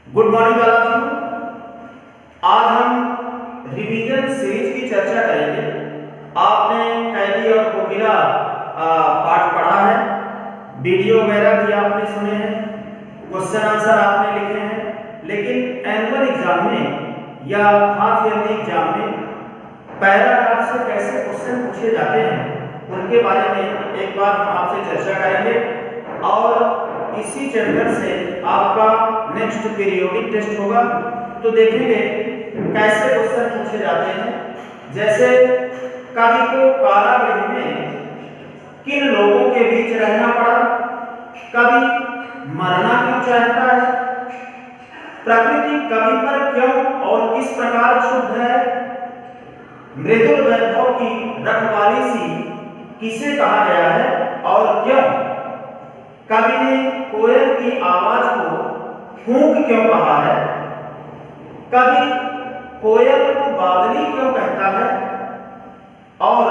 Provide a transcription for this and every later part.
Good morning all of you. आज हम revision series की चर्चा करेंगे। आपने कैदी और कोकिला पाठ पढ़ा है, वीडियो वगैरह भी आपने सुने हैं, क्वेश्चन आंसर आपने लिखे हैं, लेकिन एनुअल एग्जाम में या हाफ ईयरली एग्जाम में पैराग्राफ से कैसे क्वेश्चन पूछे जाते हैं उनके बारे में एक बार हम आपसे चर्चा करेंगे। और इसी चैप्टर से आपका नेक्स्ट पीरियोडिक टेस्ट होगा, तो देखेंगे कैसे क्वेश्चन पूछे जाते हैं। जैसे कवि को कारागृह में किन लोगों के बीच रहना पड़ा, कवि मरना क्यों चाहता है, प्रकृति कवि पर क्यों और किस प्रकार क्षुब्ध है, मृदुल वैभव की रखवाली सी किसे कहा गया है और क्यों, कवि ने कोयल की आवाज को फूंक क्यों कहा है, कवि कोयल को बावली क्यों कहता है, और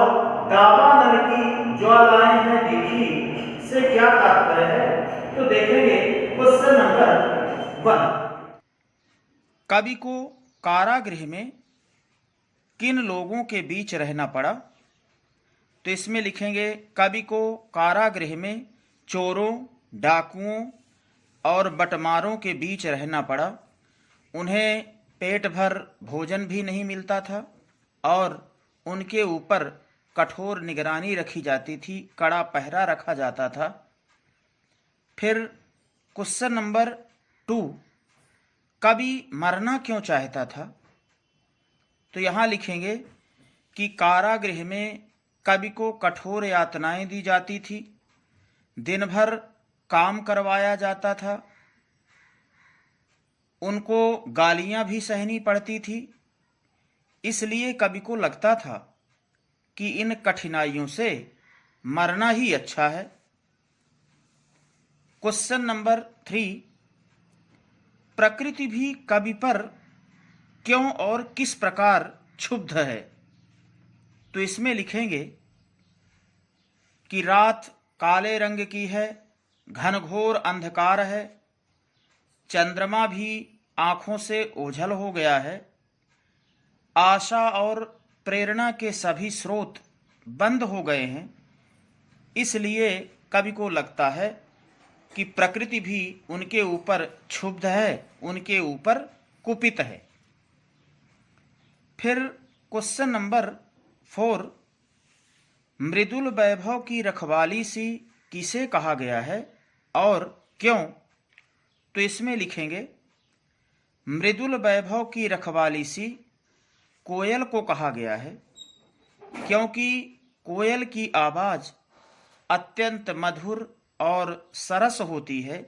दावानल की ज्वालाएं हैं देखी से क्या तात्पर्य है। तो देखेंगे क्वेश्चन नंबर 1। कवि को कारागृह में किन लोगों के बीच रहना पड़ा, तो इसमें लिखेंगे कवि को कारागृह में चोरों, डाकुओं और बटमारों के बीच रहना पड़ा। उन्हें पेट भर भोजन भी नहीं मिलता था और उनके ऊपर कठोर निगरानी रखी जाती थी, कड़ा पहरा रखा जाता था। फिर क्वेश्चन नंबर 2, कवि मरना क्यों चाहता था, तो यहाँ लिखेंगे कि कारागृह में कवि को कठोर यातनाएं दी जाती थी, दिन भर काम करवाया जाता था, उनको गालियां भी सहनी पड़ती थी। इसलिए कवि को लगता था कि इन कठिनाइयों से मरना ही अच्छा है। क्वेश्चन नंबर 3, प्रकृति भी कवि पर क्यों और किस प्रकार क्षुब्ध है, तो इसमें लिखेंगे कि रात काले रंग की है, घनघोर अंधकार है, चंद्रमा भी आंखों से ओझल हो गया है, आशा और प्रेरणा के सभी स्रोत बंद हो गए हैं। इसलिए कवि को लगता है कि प्रकृति भी उनके ऊपर क्षुब्ध है, उनके ऊपर कुपित है। फिर क्वेश्चन नंबर 4, मृदुल वैभव की रखवाली सी किसे कहा गया है और क्यों, तो इसमें लिखेंगे मृदुल वैभव की रखवाली सी कोयल को कहा गया है, क्योंकि कोयल की आवाज अत्यंत मधुर और सरस होती है।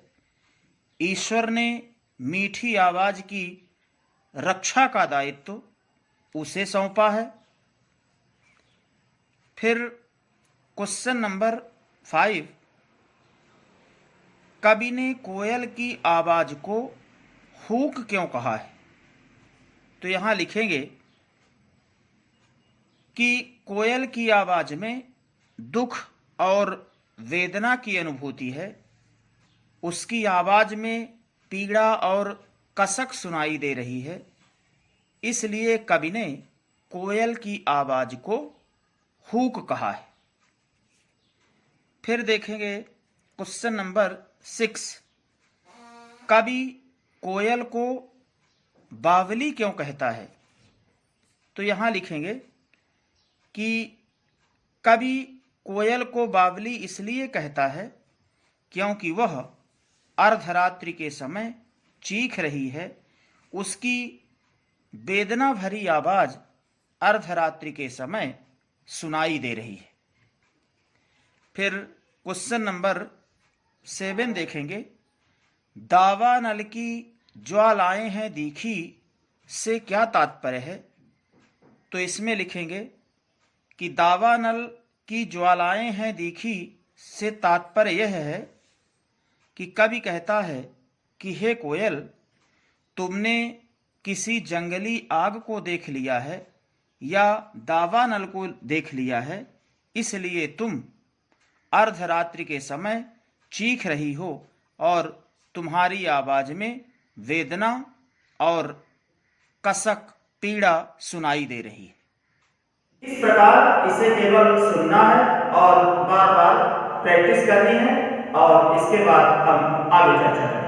ईश्वर ने मीठी आवाज की रक्षा का दायित्व उसे सौंपा है। फिर क्वेश्चन नंबर 5, कवि ने कोयल की आवाज को हूक क्यों कहा है, तो यहाँ लिखेंगे कि कोयल की आवाज में दुख और वेदना की अनुभूति है, उसकी आवाज में पीड़ा और कसक सुनाई दे रही है। इसलिए कवि ने कोयल की आवाज को हूक कहा है। फिर देखेंगे क्वेश्चन नंबर 6, कवि कोयल को बावली क्यों कहता है, तो यहाँ लिखेंगे कि कवि कोयल को बावली इसलिए कहता है क्योंकि वह अर्धरात्रि के समय चीख रही है, उसकी वेदना भरी आवाज अर्धरात्रि के समय सुनाई दे रही है। फिर क्वेश्चन नंबर 7 देखेंगे, दावानल की ज्वालाएं हैं दीखी से क्या तात्पर्य है, तो इसमें लिखेंगे कि दावानल की ज्वालाएं हैं दीखी से तात्पर्य यह है कि कवि कहता है कि हे कोयल, तुमने किसी जंगली आग को देख लिया है या दावानल को देख लिया है, इसलिए तुम अर्धरात्रि के समय चीख रही हो और तुम्हारी आवाज में वेदना और कसक पीड़ा सुनाई दे रही है। इस प्रकार इसे केवल सुनना है और बार बार प्रैक्टिस करनी है और इसके बाद हम आगे चर्चा करेंगे।